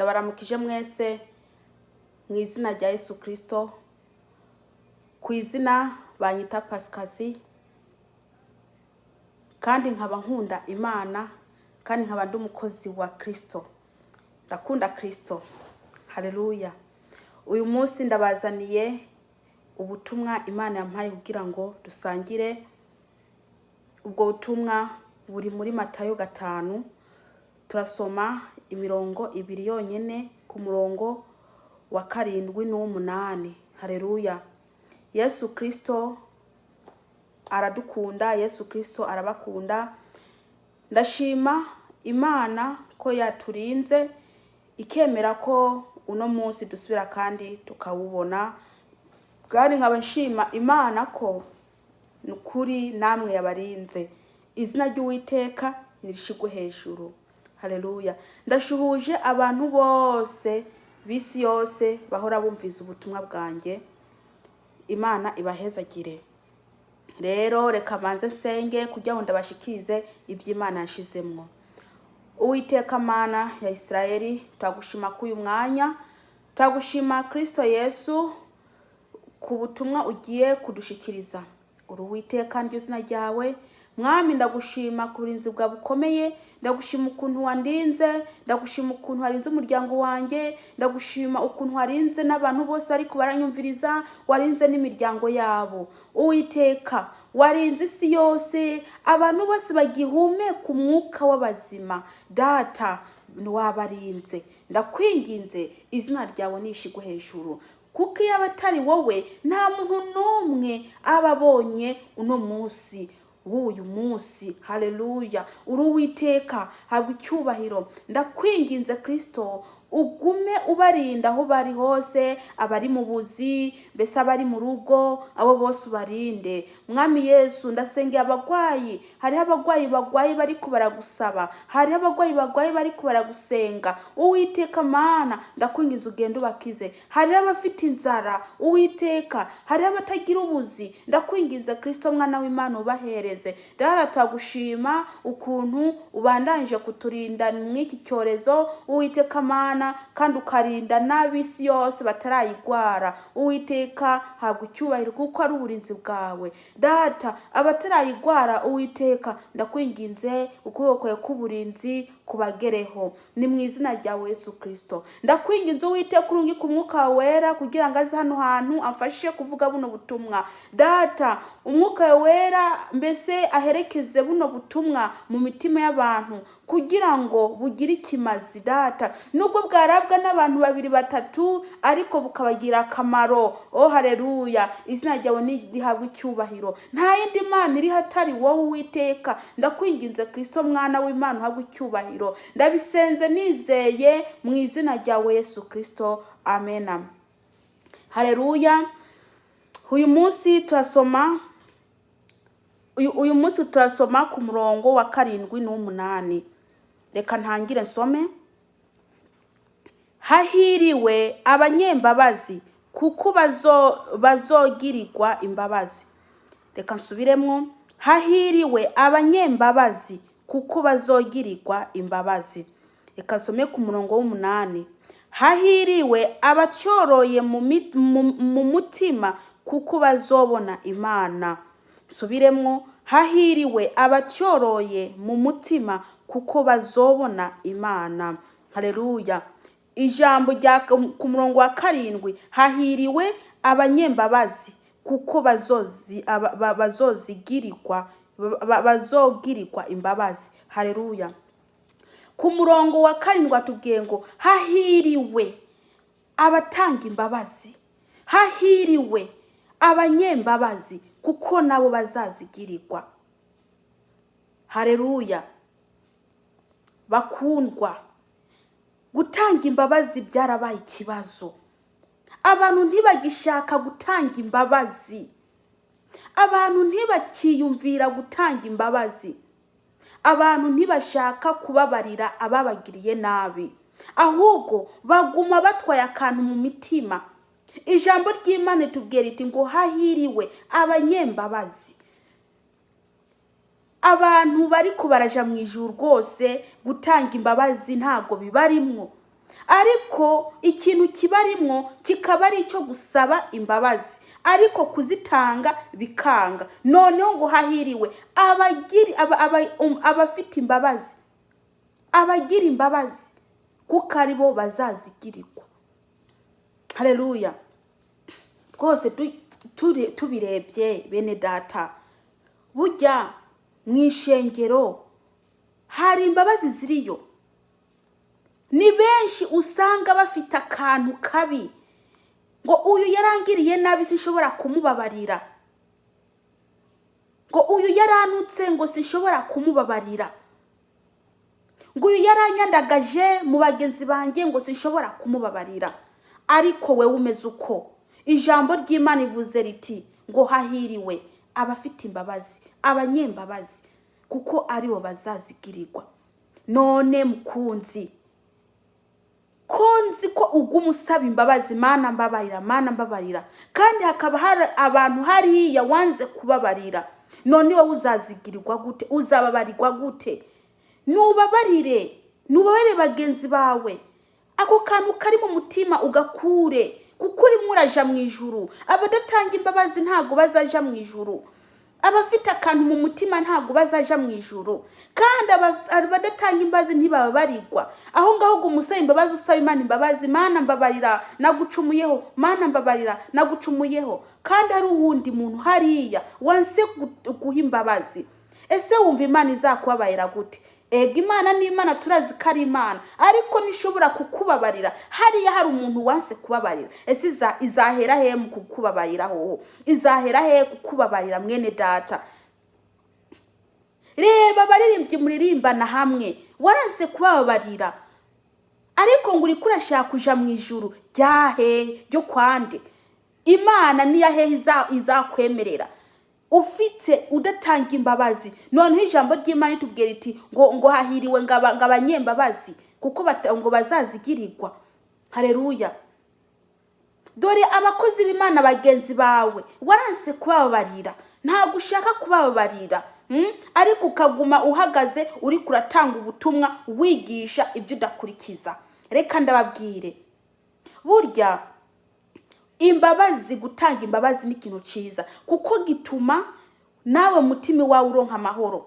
ndabaramukije mwese mu izina rya Yesu Kristo, ku izina banyita Pasikazi, kandi nkaba nkunda Imana, kandi nkaba ndi umukozi wa Kristo. Ndakunda Kristo. Haleluya. Uyu munsi ndabazaniye ubutumwa Imana yampaye kugira ngo dusangire. Ubwo butumwa buri muri Matayo 5. Turasoma imirongo 2 yonyene ku murongo wa 7 n'uw8. Haleluya. Yesu Kristo aradukunda, Yesu Kristo arabakunda. Ndashima Imana ko yaturinze ikemera ko uno munsi dusubira kandi tukawubona. Kandi nkaba nshima Imana ko nukuri namwe yabarinze. Izina ry'Uwiteka nirishigwe hejuru. Haleluya. Ndashuhuje abantu bose bisi yose bahora bumviza ubutumwa bwanjye. Imana ibahezagire. Rero reka manze nsenge kugira ngo ndabashikize ivy'Imana yashizemwo. Uwiteka Mana ya Isirayeli, twagushima ku uyu mwanya, twagushima Kristo Yesu ku butumwa ugiye kudushikiriza. Uri Uwiteka ndyo zina ryawe. Mwami ndagushima ku burinzi bwa bukomeye, ndagushima ukuntu wandinze, ndagushima ukuntu warinze umuryango wanjye, ndagushima ukuntu warinze n'abantu bose ariko baranyumviriza, warinze n'imiryango yabo. Uwiteka warinze isi yose, abantu bose bagihumeka umwuka w'abazima. Data wabarinze. Ndakwinginze izina ryawe nishigwe hejuru. Kuko iyo abatari wowe nta muntu n'umwe ababonye uno munsi w'uyu munsi. Haleluya. Uri Uwiteka, habwa icyubahiro. Ndakwinginze Kristo ugume ubarinda aho bari hose, abari mu buzi, mbese abari mu rugo, abo bose ubarinde. Mwami Yesu, ndasengera abagwayi. Hariho abagwayi bagwaye bari kubaragusaba, hariho abagwayi bagwaye bari kubaragusenga. Uwiteka Mana, ndakwinginze ugende ubakize. Hariho abafite inzara, Uwiteka, hariho abatagira ubuzi, ndakwinginze Kristo mwana w'Imana ubahereze. Dara tagushima ukuntu ubandanje kuturinda mw'iki cyorezo, Uwiteka Mana, kandi ukarinda n'abisi yose batarayigwara. Uwiteka habwa icyubahiro kuko ari uburinzi bwawe. Data abatarayigwara, Uwiteka ndakwinginze ukuboko kwawe k'uburinzi kubagereho, ni mu izina rya Yesu Kristo. Ndakwinginze Uwiteka urungi ku mwuka wera kugira ngo aze hano hantu amfashe kuvuga buno butumwa. Data umwuka wera mbese aherekeze buno butumwa mu mitima y'abantu kugira ngo bugire ikimazi. Data nubwo bwarabwa n'abantu 2-3 ariko bukabagira akamaro. Oh haleluya. Izina ryawe nirihabwa icyubahiro. Nta yindi Mana iri hatari wowe Uwiteka. Ndakwinginze Kristo mwana w'Imana uhabwa icyubahiro. Ndabisenze nizeye mu izina rya Yesu Kristo. Amen. Haleluya. Uyu munsi turasoma ku murongo wa 7 n'uw8. Reka ntangire nsome. Hahiriwe abanyembabazi kuko bazogirirwa imbabazi. Reka nsubiremwo. Hahiriwe abanyembabazi kuko bazogirirwa imbabazi. Reka nsome ku murongo w'8. Hahiriwe abacyoroye mu mutima kuko bazobona Imana. Subiremwo. Hahiriwe abacyoroye mu mutima kuko bazobona Imana. Haleluya. Ijambo rya ku murongo wa 7, hahiriwe abanyembabazi kuko bazogirirwa imbabazi. Haleluya. Ku murongo wa 7 atubwiye ngo hahiriwe abatanga imbabazi, hahiriwe abanyembabazi kuko nabo bazazigirirwa. Haleluya. Bakundwa, gutanga imbabazi byarabaye ikibazo. Abantu ntibagishaka gutanga imbabazi. Abantu ntibakiyumvira gutanga imbabazi. Abantu ntibashaka kubabarira ababagiriye nabi, ahubwo baguma batwaye akantu mu mitima. Ijambo ry'Imana tubwira iti ngo hahiriwe abanyembabazi. Abantu bari kubaraja mu ijuru rwose, gutanga imbabazi ntago bibarimwo. ariko ikintu kibarimwo kikaba ari icyo gusaba imbabazi, ariko kuzitanga bikanga. Noneho ngo hahiriwe abafite imbabazi, abagira imbabazi, kuko ari bo bazazigirirwa. Haleluya. Rwose tubirebye bene data, burya mu ishengero hari imbabazi ziriyo. Ni benshi usanga bafite akantu kabi, ngo uyu yarangiriye nabi sinshobora kumubabarira, ngo uyu yaranutse ngo sinshobora kumubabarira, ngo uyu yaranyandagaje mu bagenzi banjye ngo sinshobora kumubabarira. Ariko wewe umeze uko, ijambo ry'Imana ivuze riti ngo hahiriwe abafite imbabazi, abanyembabazi, kuko ari bo bazazigirirwa. None mukunzi, konzi ko ugumusaba imbabazi, Mana mbabarira, Mana mbabarira, kandi hakaba hari abantu hariya wanze kubabarira, none wowe uzazigirirwa gute? Uzababarirwa gute? Nubabarire bagenzi bawe, ako kantu kari mu mutima ugakure, kuko urimo uraja mu ijuru. Abadatanga imbabazi ntago bazaja mu ijuru, abafite akantu mu mutima ntago bazaja mu ijuru, kandi abadatanga imbabazi ntibababarirwa. Aho ngaho umusaba imbabazi, usaba Imana imbabazi, Mana mbabarira nagucumuyeho, Mana mbabarira nagucumuyeho, kandi hari uwundi muntu hariya wanse guha imbabazi. Ese wumva Imana izakubabarira gute? Ega Imana ni Imana, turazi ko ari Imana, ariko nishobora kukubabarira hariya hari umuntu wanse kubabarira. Ese izahera he mu kukubabarira? Hoho izahera he kukubabarira mwene data? Reba abaririmbyi muririmbana hamwe, waranse kubabarira, ariko ngo uriko urashaka kuja mu ijuru ryahe ryo kwande? Imana ni yahe izakwemerera ufite udatanga imbabazi? Noneho ijambo ry'Imana itubwira riti ngo hahiriwe ngabanyembabazi, kuko ngo bazazigirirwa. Haleluya. Dore abakozi b'Imana bagenzi bawe waranse kubabarira, ntago ushaka kubabarira, ariko ukaguma uhagaze uri kuratanga ubutumwa wigisha ibyo udakurikiza. Reka ndababwire, burya imbabazi, gutanga imbabazi ni ikintu cyiza, kuko gituma nawe mutima wawe uronka amahoro,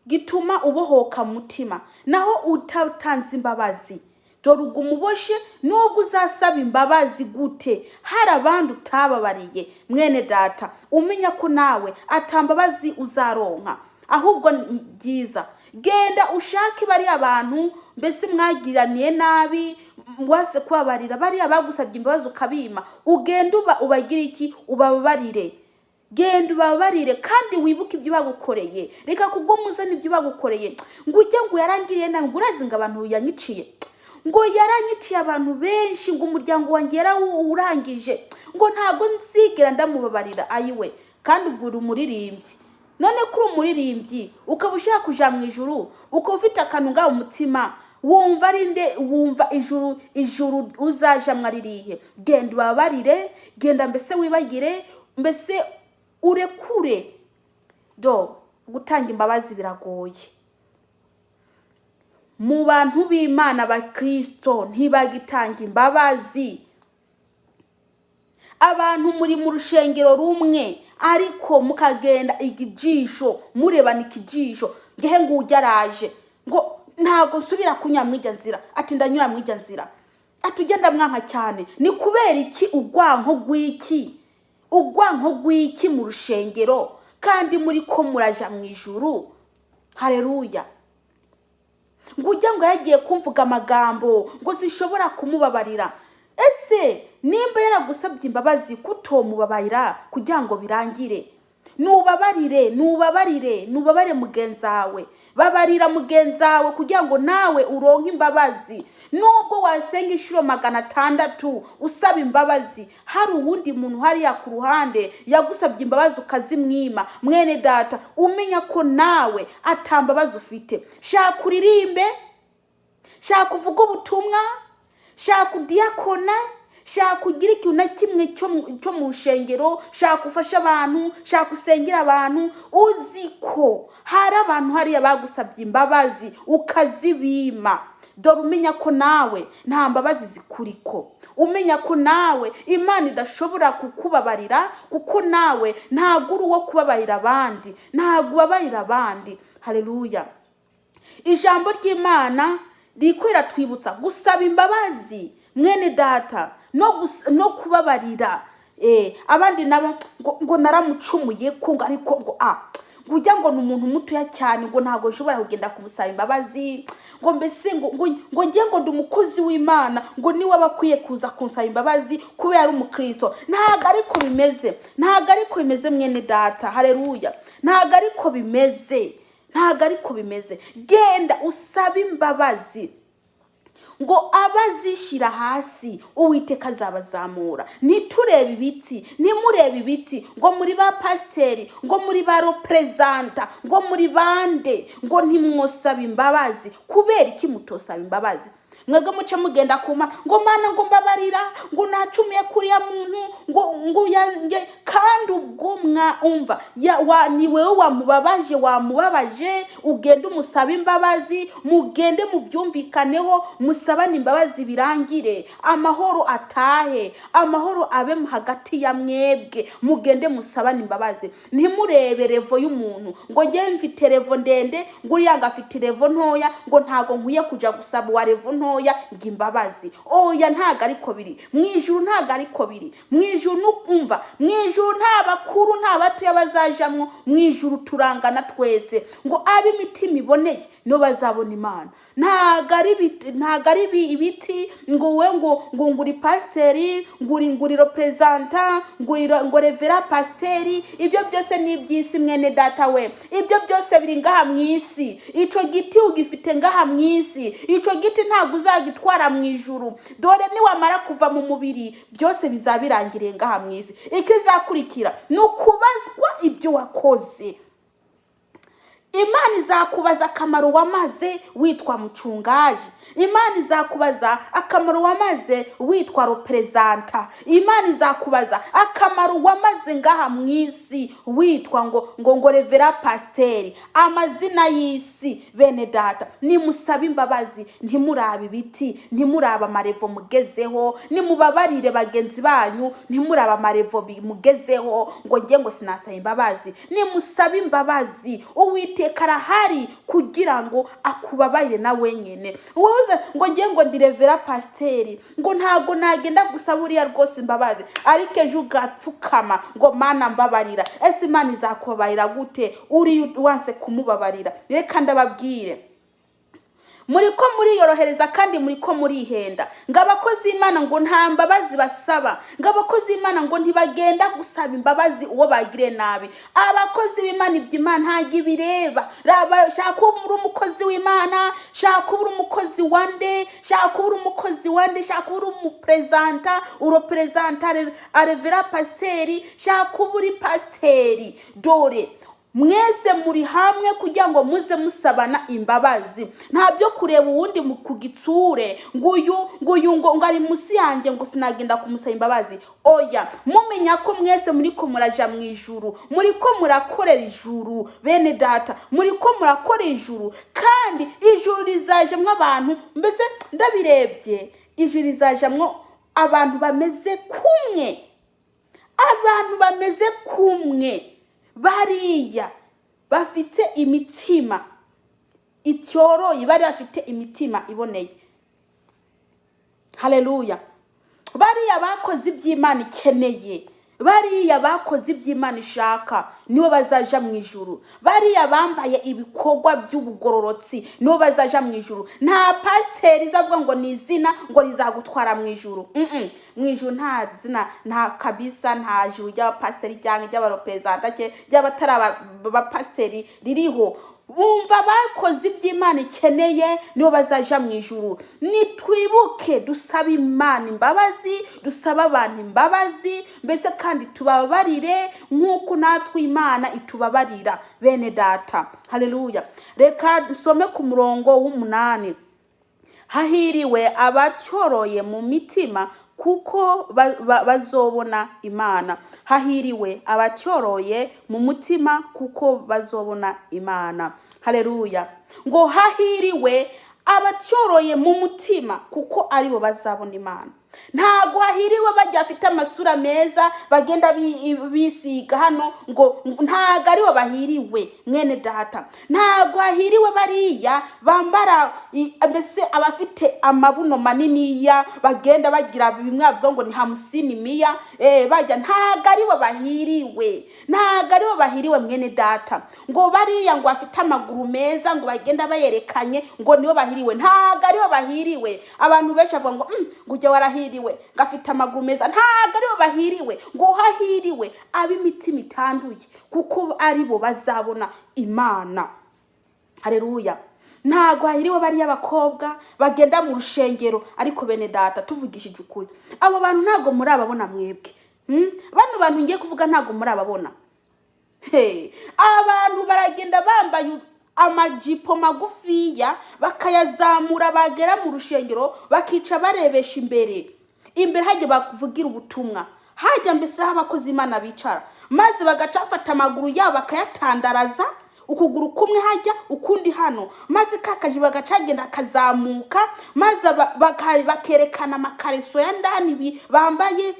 gituma ubohoka mutima. Naho utatanze imbabazi, dore ugumuboshe, nubwo uzasaba imbabazi gute hari abandi utababariye. Mwene data, umenya ko nawe atambabazi uzaronka, ahubwo byiza genda ushake bari abantu mbese mwagiraniye nabi, wase kubabarira bari abagusabye imbabazi ukabima, ugenda ubagira iki? Ubabarire. Genda ubabarire, kandi wibuke ibyo bagukoreye. Reka kugomuzana ibyo bagukoreye ngo ujye ngo yarangiriye nabi, ngo urazi ngo abantu yanyiciye, ngo yaranyiciye abantu benshi, ngo umuryango wanjye yarawurangije, ngo ntago nzigera ndamubabarira. Ayiwe, kandi ubwo uri umuririmbyi. None kuri umuririmbyi ukaba ushaka kuja mu ijuru, uko ufite akantu ngaho umutima, wumva arinde, wumva ijuru uzaja mwaririhe? Genda ubabarire, genda mbese wibagire, mbese urekure. Gutanga imbabazi biragoye. Mu bantu b'Imana ba Kristo ntibagitanga imbabazi. Abantu muri mu rushengero rumwe, ariko mukagenda igijisho, murebana ikijisho, ngehe ngo ujyaraje, ngo ntago nsubira kunya mw'ijya nzira, ati ndanyura mw'ijya nzira, atugenda mwanka cyane. Ni kubera iki? Ugwanko gw'iki mu rushengero, kandi muri ko muraja mu ijuru. Haleluya. Ngo ujya ngo yaragiye kumvuga amagambo ngo sishobora kumubabarira. Ese nimba yaragusabye imbabazi kutomubabarira kugira ngo birangire? Nubabarire mugenzawe, babarira mugenzawe kugira ngo nawe uronke imbabazi. Nubwo wasenga inshuro 600 usaba imbabazi, hari uwundi muntu hariya ku ruhande yagusabye imbabazi ukazimwima. Mwene data, umenya ko nawe atambabazi ufite. Shaka uririmbe, shaka uvuga ubutumwa, shaka udiakona, shaka ugira ikintu na kimwe cyo mu rushengero, shaka ufasha abantu, shaka usengera abantu. Uziko hari abantu hariya bagusabye imbabazi ukazibima. dore umenya ko nawe nta mbabazi zikuriko, umenya ko nawe Imana idashobora kukubabarira, kuko nawe ntabwo uri uwo kubabarira abandi, ntabwo ubabarira abandi. Haleluya. Ijambo ry'Imana rikwira twibutsa gusaba imbabazi mwene data no kubabarira abandi nabo ngo naramucumuye ko ariko ngo ujya ngo ni umuntu mutoya cyane ngo ntabwo nshobora kugenda kumusaba imbabazi, ngo mbese ngo ngiye ngo ndi umukozi w'Imana ngo niwe bakwiye kuza kunsaba imbabazi kubera ari umukristo. Ntabwo ariko bimeze, ntabwo ariko bimeze mwene data. Haleluya. Ntabwo ariko bimeze, ntabwo ariko bimeze. Genda usaba imbabazi ngo abazishira hasi Uwiteka azabazamura. Niturebe ibiti, nimurebe ibiti ngo muri ba pasiteri, ngo muri ba representa, ngo muri bande, ngo ntimwosaba imbabazi. Kubera iki mutosaba imbabazi? Mwebwe muce mugenda kuma ngo Mana ngo mbabarira, ngo nacumiye kuri ya muntu ngo yange, kandi ubwo umva ni wewe wamubabaje, ugende umusaba imbabazi, mugende mubyumvikaneho, musabane imbabazi birangire, amahoro atahe, amahoro abe hagati ya mwebwe, mugende musabane imbabazi. Ntimurebe revo y'umuntu ngo ngiye mfite revo ndende, ngo uriya ngafite revo ntoya, ngo ntago nkwiye kuja gusaba wa revo ntoya ngimbabazi. Oya, ntago ariko biri mwijuru, ntago ariko biri mwijuru. Numva mwijuru nta bakuru nta bato y'abazajamwo, mwijuru turangana twese, ngo abe imitima iboneye no bazabona Imana. Ntago ari ibiti ngo we ngo uri pasiteri, ngo uri representa, ngo revera pasiteri. Ibyo byose ni iby'isi mwene data we, ibyo byose biri ngaha mw'isi. Ico giti ugifite ngaha mw'isi, ico giti ntago uzagitwara mwijuru. Dore niwamara kuva mu mubiri byose bizabirangiriye ngaha mw'isi. Ikizakurikira ni ukubazwa ibyo wakoze. Imana izakubaza akamaro wamaze witwa mucungaji. Imana izakubaza akamaro wamaze witwa representa. Imana izakubaza akamaro wamaze ngaha mw'isi witwa ngo revera pasiteri. Amazina y'isi bene data, nimusaba imbabazi, ntimuraba ibiti, ntimuraba amarevo mugezeho, nimubabarire bagenzi banyu, ntimuraba amarevo mugezeho ngo ngiye ngo sinasaba imbabazi. Nimusaba imbabazi, Uwiteka arahari kugira ngo akubabarire na wenyene. Wowe ngo ngiye ngo ndi revera pasiteri, ngo ntago nagenda gusaba uriya rwose imbabazi, ariko ejo ugapfukama ngo Mana mbabarira. Ese Imana izakubabarira gute uri wanse kumubabarira? Reka ndababwire, muriko muriyorohereza kandi muriko murihenda. Ngo abakozi b'Imana ngo nta mbabazi basaba, ngo abakozi b'Imana ngo ntibagenda gusaba imbabazi uwo bagire nabi. Abakozi b'Imana iby'Imana ntago ibireba. Shaka kuba umukozi w'Imana, shaka kuba umukozi wande, shaka kuba umukozi wande, shaka kuba umupresenta, urepresenta, arevera pasiteri, shaka kuba uri pasiteri. Dore mwese muri hamwe kugira ngo muze musabana imbabazi. Ntabyo kureba uwundi ku gitsure ngo ari musi yanjye ngo sinagenda kumusaba imbabazi. Oya, mumenya ko mwese muriko muraja mu ijuru, muriko murakorera ijuru bene data, muriko murakorera ijuru, kandi ijuru rizajemwo abantu, mbese ndabirebye ijuru rizajemwo abantu bameze kumwe, abantu bameze kumwe, bariya bafite imitima icyoroye, bari bafite imitima iboneye. Haleluya. Bariya bakoze iby'Imana ikeneye, bariya bakoze iby'Imana ishaka nibo bazaja mu ijuru. Bariya bambaye ibikorwa by'ubugororotsi nibo bazaja mu ijuru. Nta pasiteri izavuga ngo ni izina ngo rizagutwara mu ijuru. Mu ijuru nta zina, nta kabisa, nta juru ry'abapasiteri cyangwa ry'abarepresenta ry'abatari abapasiteri ririho. Bumva bakoze iby'Imana ikeneye nibo bazaja mu ijuru. Nitwibuke dusaba Imana imbabazi, dusaba abantu imbabazi, mbese kandi tubabarire nk'uko natwe Imana itubabarira bene data. Haleluya. Reka dusome ku murongo w'8. Hahiriwe abacyoroye mu mitima kuko bazobona Imana. Hahiriwe abacyoroye mu mutima kuko bazobona Imana. Haleluya. Ngo hahiriwe abacyoroye mu mutima kuko aribo bazabona Imana. Ntago hahiriwe bajya afite amasura meza bagenda bisiga hano ngo ntago aribo bahiriwe mwene data. Ntago hahiriwe bariya bambara mbese abafite amabuno manini ya bagenda bagira bimwe avuga ngo ni 50,000 bajya. Ntago aribo bahiriwe, ntago aribo bahiriwe mwene data. Ngo bariya ngo afite amaguru meza ngo bagenda bayerekanye ngo nibo bahiriwe. Ntago aribo bahiriwe. Abantu benshi bavuga ngo ujye warahiriwe gafite amaguru meza. Ntago aribo bahiriwe. Ngo hahiriwe ab'imitima itanduye kuko aribo bazabona Imana. Haleluya. Ntago hahiriwe bari abakobwa bagenda mu rushengero ariko bene data tuvugishije ukuri abo bantu ntago muri ababona mwebwe. Bano bantu ngiye kuvuga ntago muri ababona. Abantu baragenda bambaye amajipo magufiya bakayazamura bagera mu rushengero bakica barebesha imbere hajye bavugira ubutumwa. Hajya mbese abakozi Imana bicara maze bagacafata amaguru yabo bakayatandaraza, ukuguru kumwe hajya ukundi hano, maze kakaje bagacagenda kazamuka, maze bakerekana amakareso ya ndani bambaye.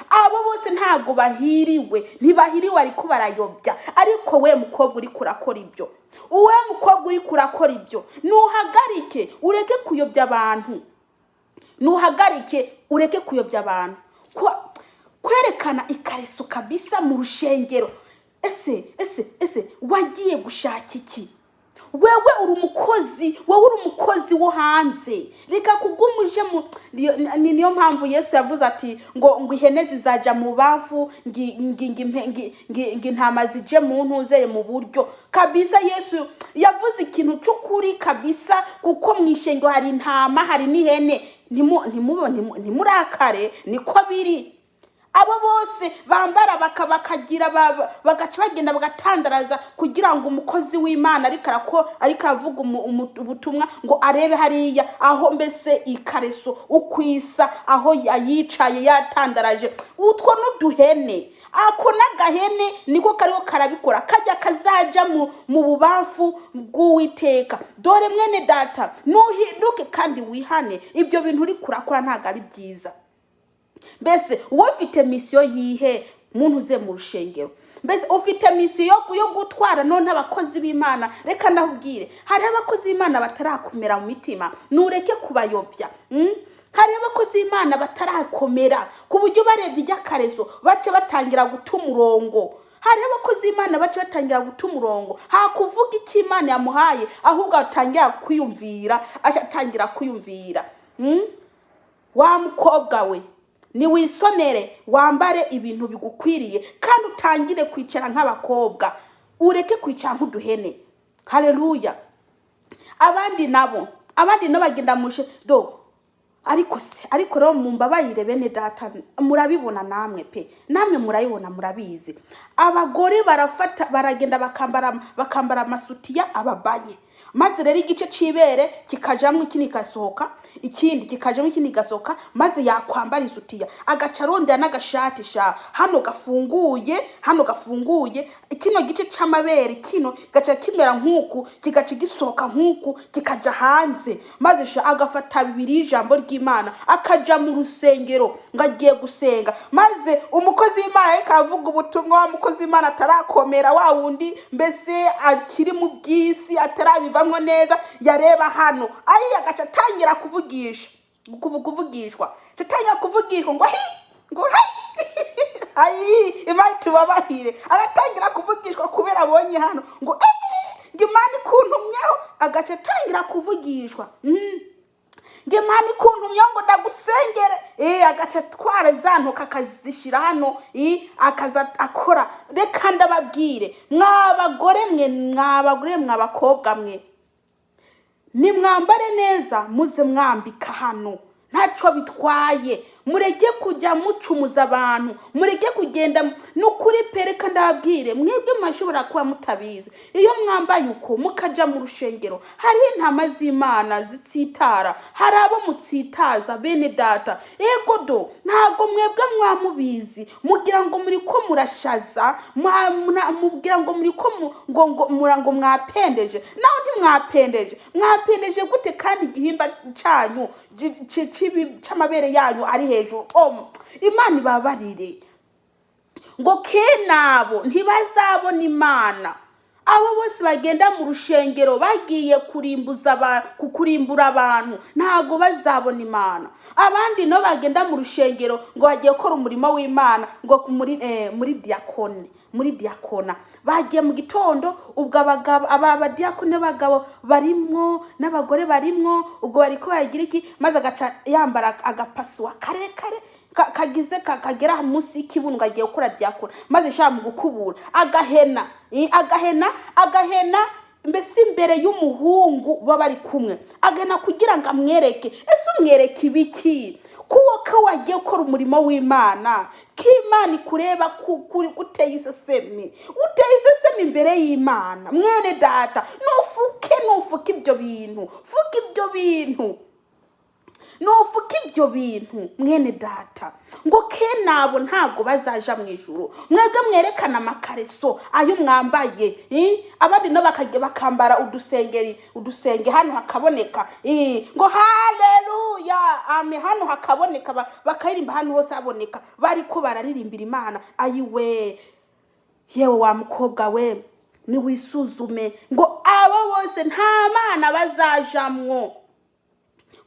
Abo bose ntago bahiriwe, ntibahiriwe ariko barayobya. Ariko we mukobwa uri kurakora ibyo, uwe mukobwa uri kurakora ibyo, nuhagarike ureke kuyobya abantu. Nuhagarike ureke kuyobya abantu. Kwerekana ikareso kabisa mu rushengero. Ese wagiye gushaka iki? Wewe uri umukozi wo hanze. Reka kugumuje niyo mpamvu Yesu yavuze ati ngo ihene zizaja mu bavu intama zije mu ntuzeye mu buryo. Kabisa Yesu yavuze ikintu cy'ukuri kabisa kuko mwishengero hari intama hari n'ihene. Ntimurakare niko biri. Abo bose bambara bakagira bagaca bagenda bagatandaraza kugira ngo umukozi w'Imana ariko avuga ubutumwa ngo arebe hariya aho mbese ikareso ukwisa aho yicaye yatandaraje. Utwo n'uduhene, ako n'agahene niko kariho karabikora kajya kazaja mu bubamfu bw'Uwiteka. Dore mwene data nuhinduke kandi wihane. Ibyo bintu uri kurakora ntago ari byiza. Mbese uwo ufite misiyo yihe muntu uze mu rushengero? Mbese ufite misiyo yo gutwara none abakozi b'Imana. Reka ndahubwire hari abakozi b'Imana batarakomera mu mitima, nureke kubayobya. Hari abakozi b'Imana batarakomera ku buryo barebye ijyakarezo bace batangira guta umurongo. Hari abakozi b'Imana bace batangira guta umurongo, hakuvuga iki Imana yamuhaye ahubwo atangira kwiyumvira. Wa mukobwa we ni wisonere wambare ibintu bigukwiriye kandi utangire kwicara nk'abakobwa, ureke kwicara nk'uduhene. Haleluya. Abandi nabo bagenda mushe ariko rero mumbabayire bene data, murabibona namwe pe, namwe murayibona murabizi. Abagore baragenda bakambara amasutiya ababanye, maze rero igice cibere kikajamwe ikindi gasohoka, ikindi kikajamwe ikindi gasohoka, maze yakwambara isutiya agaca rondera n'agashati hano gafunguye kino gice c'amabere kino gaca kimera nk'uku kigaca gisohoka nk'uku kikaja hanze, maze agafata bibiri ijambo ry'Imana akaja mu rusengero ngagiye gusenga. Maze umukozi w'Imana akavuga ubutumwa, wa mukozi w'Imana atarakomera, wa wundi mbese akiri mu byisi atarabivamwo neza, yareba hano agaca tangira kuvugishwa tangira kuvugishwa ngo Imana tubabahire. Agatangira kuvugishwa kubera abonye hano ngo Imana ikuntumyeho, agaca tangira kuvugishwa Imana ikuntumyeho ngo ndagusengere, agaca twara za ntoka akazishira hano akaza akora. Reka ndababwire mwabagore mwabakobwa mwe, nimwambare neza muze mwambika hano. ntaco bitwaye. Mureke kujya mucumuza abantu, mureke kugenda n'ukuri pereka ndabwire mwebwe mashobora kuba mutabizi. Iyo mwambaye uko mukaja mu rushengero, hari intama z'Imana zitsitara, hari abo mutsitaza bene data. Ego do ntago mwebwe mwamubizi, mugira ngo muri ko murashaza, mugira ngo muri ko ngo mwapendeje. Naho ntimwapendeje, mwapendeje gute kandi igihimba canyu c'amabere yanyu ari hejuru? Imana ibabarire. Ngo kenabo ntibazabona Imana. Abo bose bagenda mu rushengero bagiye kurimbura abantu, ntago bazabona Imana. Abandi no bagenda mu rushengero ngo bagiye gukora umurimo w'Imana, ngo muri diakona bagiye mu gitondo, ubwo aba diakone bagabo barimwo n'abagore barimwo, ubwo bariko baragira iki, maze agaca yambara agapaswa karekare kagize kagera munsi y'ikibungo, agiye gukora diakona, maze shamu gukubura agahena mbese imbere y'umuhungu bari kumwe, agana kugira ngo amwereke. Ese umwereke ibiki? Kuko wagiye gukora umurimo w'Imana, k'Imana ikureba uteye isesemi imbere y'Imana. Mwene data, nufuke ibyo bintu, nufuka ibyo bintu mwene data. Ngo kenabo ntago bazaja mu ijuru. Mwebwe mwerekana amakareso ayo mwambaye, abandi no bakambara udusenge hano hakaboneka, ngo haleluya ame, hano hakaboneka, bakayirimba hano hose haboneka, bariko bararirimbira Imana. Ayiwe yewe wa mukobwa we, ni wisuzume. Ngo abo bose nta Mana bazajamwo.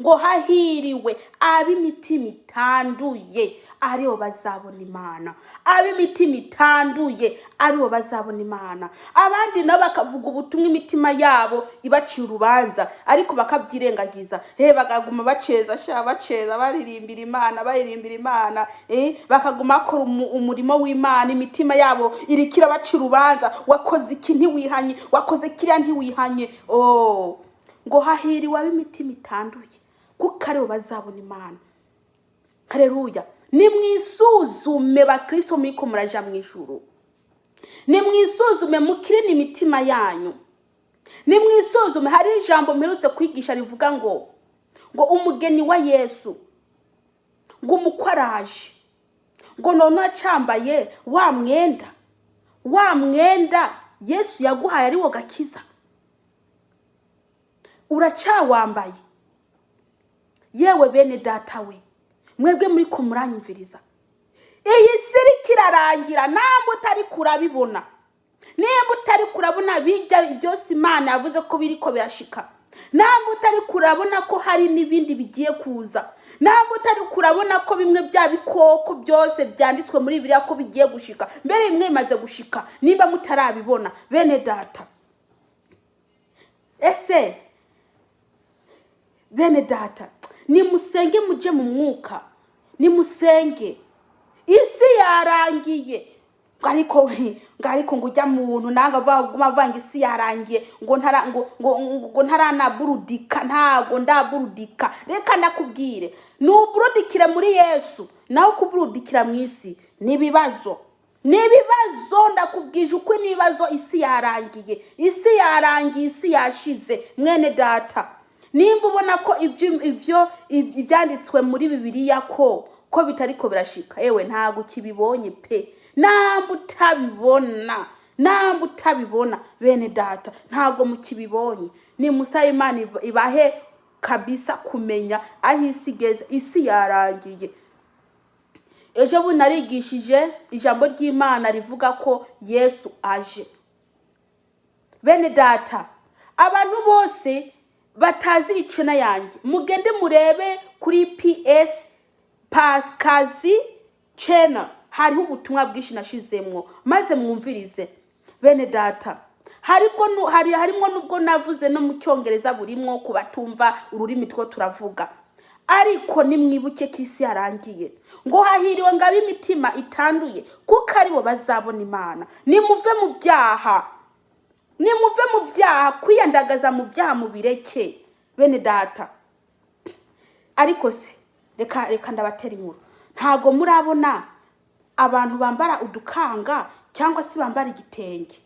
Ngo hahiriwe ab'imitima itanduye, aribo bazabona Imana. Ab'imitima itanduye aribo bazabona Imana. Abandi nabo bakavuga ubutumwa imitima yabo ibaciye urubanza, ariko bakabyirengagiza. Bakaguma baceza baririmbira Imana, bakaguma bakora umurimo w'Imana, imitima yabo irikira bacira urubanza. Wakoze iki ntiwihanye, wakoze kiriya ntiwihanye. Ngo hahiriwe ab'imitima itanduye, kuko aribo bazabona Imana. Haleluya. Nimwisuzume bakristo mwiko muraja mu ijuru. Nimwisuzume mukirine imitima yanyu. Nimwisuzume. Hari ijambo mperutse kwigisha rivuga ngo umugeni wa Yesu, ngo umukwaraje, ngo none acambaye wa mwenda Yesu yaguhaye ari wo gakiza, uracawambaye. Yewe bene data we, mwebwe muri ko muranyumviriza, iyi siri kirarangira. Namwe utari kurabibona, nimba utari kurabona bijya byose Imana yavuze ko biriko birashika, namwe utari kurabona ko hari n'ibindi bigiye kuza, namwe utari kurabona ko bimwe bya bikoko byose byanditswe muri Bibiliya ko bigiye gushika, mbere imwe imaze gushika, nimba mutarabibona bene data. Ese bene data, nimusenge muje mu mwuka, nimusenge. Isi yarangiye, ariko ngo ujya mu buntu nanga vanga isi yarangiye, ngo ntaranaburudika, ntago ndaburudika. Reka ndakubwire, nuburudikire muri Yesu, naho kuburudikira mu isi nibibazo. Ndakubwije uko nibibazo. Isi yarangiye, isi yashize mwene data. Nimba ubona ko ibyo ibyanditswe muri Bibiliya ko bitariko birashika, yewe ntago kibibonye pe. Namba utabibona bene data, ntago mukibibonye. Ni musa Imana ibahe kabisa kumenya aho isi igeze. Isi yarangiye. Ejo bundi narigishije ijambo ry'Imana rivuga ko Yesu aje. Bene data, abantu bose batazi icena yanjye, mugende murebe kuri PS Pasikazi channel, hariho ubutumwa bwinshi nashizemwo, maze mwumvirize bene data. Harimo nubwo navuze no mu Cyongereza burimwo kubatumva ururimi two turavuga, ariko nimwibuke kisi yarangiye. Ngo hahiriwe ngabe imitima itanduye, kuko aribo bazabona Imana. Nimuve mu byaha, kwiyandagaza mu byaha mubireke bene data. Ariko se reka ndabatera inkuru. Ntago murabona abantu bambara udukanga cyangwa se bambara igitenge,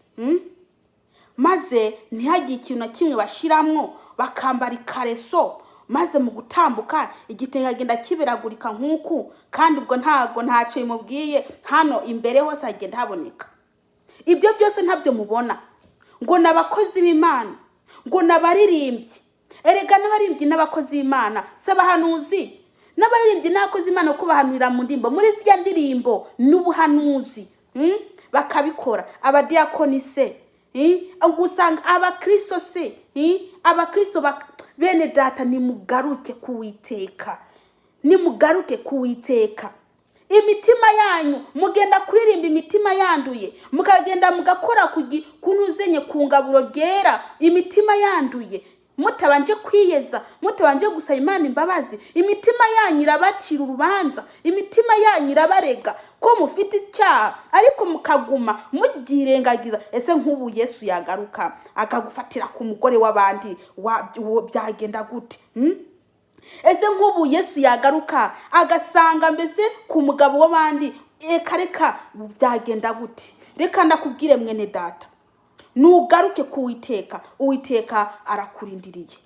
maze ntihagire ikintu na kimwe bashiramwo, bakambara ikareso, maze mu gutambuka igitenge agenda kiberagurika nk'uku, kandi ubwo ntacyo bimubwiye, hano imbere hose hagenda haboneka. Ibyo byose ntabyo mubona, ngo n'abakozi b'Imana, ngo n'abaririmbyi. Erega n'abaririmbyi n'abakozi b'Imana s'abahanuzi, n'abaririmbyi n'abakozi b'Imana ko bahanurira mu ndimbo, muri zya ndirimbo n'ubuhanuzi bakabikora. Abadiakoni se, usanga abakristo se, abakristo bene data, nimugaruke kuwiteka, nimugaruke kuwiteka. Imitima yanyu mugenda kuririmba imitima yanduye, mukagenda mugakora kunuzenye ku ngaburo ryera, imitima yanduye, mutabanje kwiyeza, mutabanje gusaba Imana imbabazi. Imitima yanyu irabacira urubanza, imitima yanyu irabarega ko mufite icyaha, ariko mukaguma mugirengagiza. Ese nk'ubu Yesu yagaruka akagufatira ku mugore w'abandi, byagenda gute? Ese nk'ubu Yesu yagaruka agasanga mbese ku mugabo w'abandi, reka byagenda gute? Reka ndakubwire mwene data, nugaruke kuwiteka, Uwiteka arakurindiriye.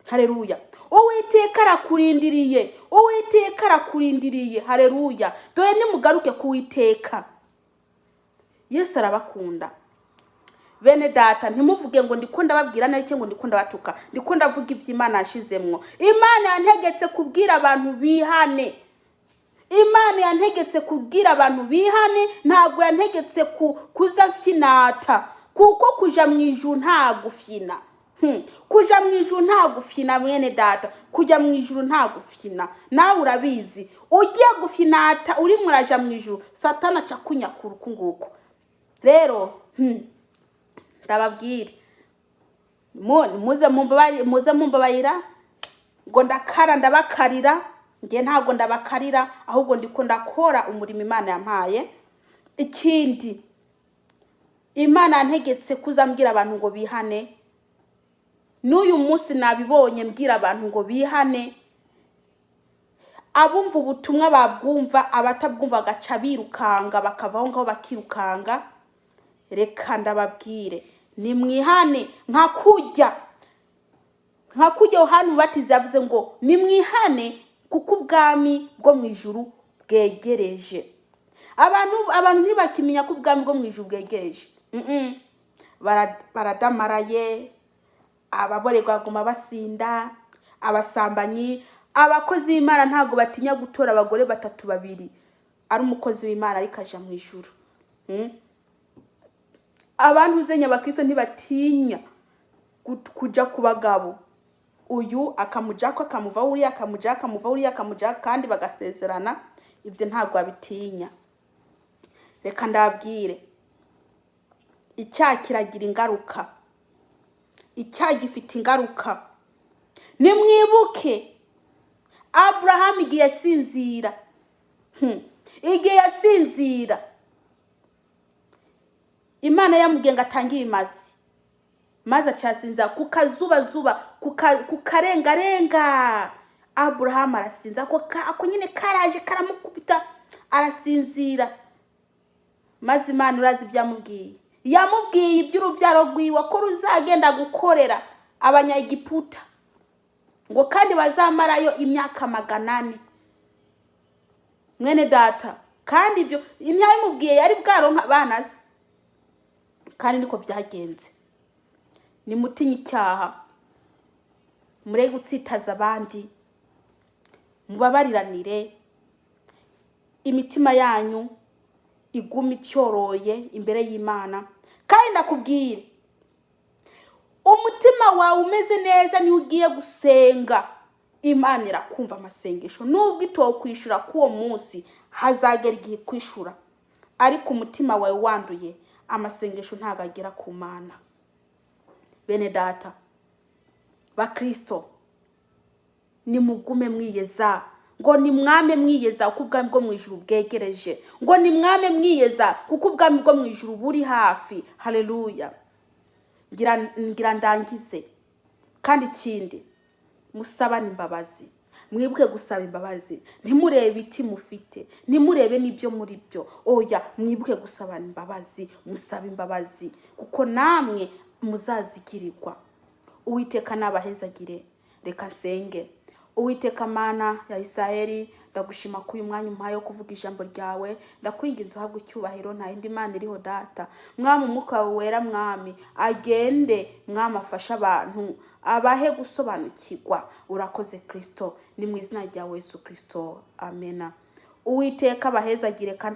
Haleluya. Uwiteka arakurindiriye, Uwiteka arakurindiriye. Haleluya. Dore nimugaruke kuwiteka. Yesu arabakunda. Bene data, ntimuvuge ngo ndiko ndababwira nayo cyangwa ndiko ndabatuka, ndiko ndavuga iby'Imana yashizemwo. Imana yantegetse kubwira abantu bihane, Imana yantegetse kubwira abantu bihane, ntago yantegetse kuza finata, kuko kuja mu ijuru nta gufina. Kuja mu ijuru nta gufina mwene data, kujya mu ijuru nta gufina. Nawe urabizi, ugiye gufinata uri muraja mu ijuru, Satana aca kunyakura uko nguko. Rero ndababwire, muze mumbabarira, ngo ndabakarira. Ngiye ntago ndabakarira, ahubwo ndiko ndakora umurimo Imana yampaye. Ikindi, Imana yantegetse kuzambwira abantu ngo bihane. N'uyu munsi nabibonye mbwira abantu ngo bihane. Abumva ubutumwa babwumva, abatabwumva gaca birukanga, bakavaho ngaho bakirukanga. Reka ndababwire, nimwihane nka kujya Yohana Umubatiza yavuze ngo nimwihane kuko ubwami bwo mu ijuru bwegereje. Abantu ntibakimenya ko ubwami bwo mu ijuru bwegereje. Baradamaraye, ababorerwa baguma basinda, abasambanyi, abakozi b'Imana ntago batinya gutora abagore 3-2 ari umukozi w'Imana ariko aja mu ijuru. Abantu uzenya bakristo ntibatinya kuja ku bagabo, uyu akamujako akamuva uriya, akamuva uriya, kandi bagasezerana. Ibyo ntago abitinya. Reka ndababwire, icyaha kiragira ingaruka, icyaha gifite ingaruka. Nimwibuke Abraham igihe yasinzira, igihe yasinzira, Imana yamubwiye ngo atangiye maze acasinza ku kazuba kukarengarenga. Abraham arasinza, ako nyine karaje karamukubita, arasinzira. Maze Imana urazi byamubwiye, yamubwiye iby'urubyaro rwiwe ko ruzagenda gukorera abanyagiputa, ngo kandi bazamarayo imyaka 400. Mwene data, kandi ibyo imyayimubwiye yari bwaronka abana se, kandi niko byagenze. Nimutinye icyaha, mureke gutsitaza abandi, mubabariranire, imitima yanyu iguma icyoroye imbere y'Imana. Kandi nakubwire, umutima wawe umeze neza ni ugiye gusenga, Imana irakumva amasengesho. Nubwo itokwishura kuwo munsi, hazagera igihe kwishura, ariko umutima wawe wanduye, amasengesho ntagagera ku Mana. Bene data, bakristo, nimugume mwiyeza, ngo nimwame mwiyeza kuko ubwami bwo mu ijuru bwegereje, ngo nimwame mwiyeza kuko ubwami bwo mu ijuru buri hafi. Haleluya. Ngira ndangize, kandi ikindi, musabane imbabazi. mwibuke gusaba imbabazi, ntimurebe ibiti mufite, ntimurebe n'ibyo muri byo, oya mwibuke gusaba imbabazi, musaba imbabazi kuko namwe muzazigirirwa. Uwiteka nabahezagire. Reka senge. Uwiteka Mana ya Isirayeli, ndagushima ko uyu mwanya umpaye wo kuvuga ijambo ryawe, ndakwinginze uhabwe icyubahiro, nta yindi Mana iriho Data. Mwami, umwuka wawe wera Mwami agende, Mwami afashe abantu, abahe gusobanukirwa. Urakoze Kristo, ni mu izina rya Yesu Kristo, amena. Uwiteka abahezagire kandi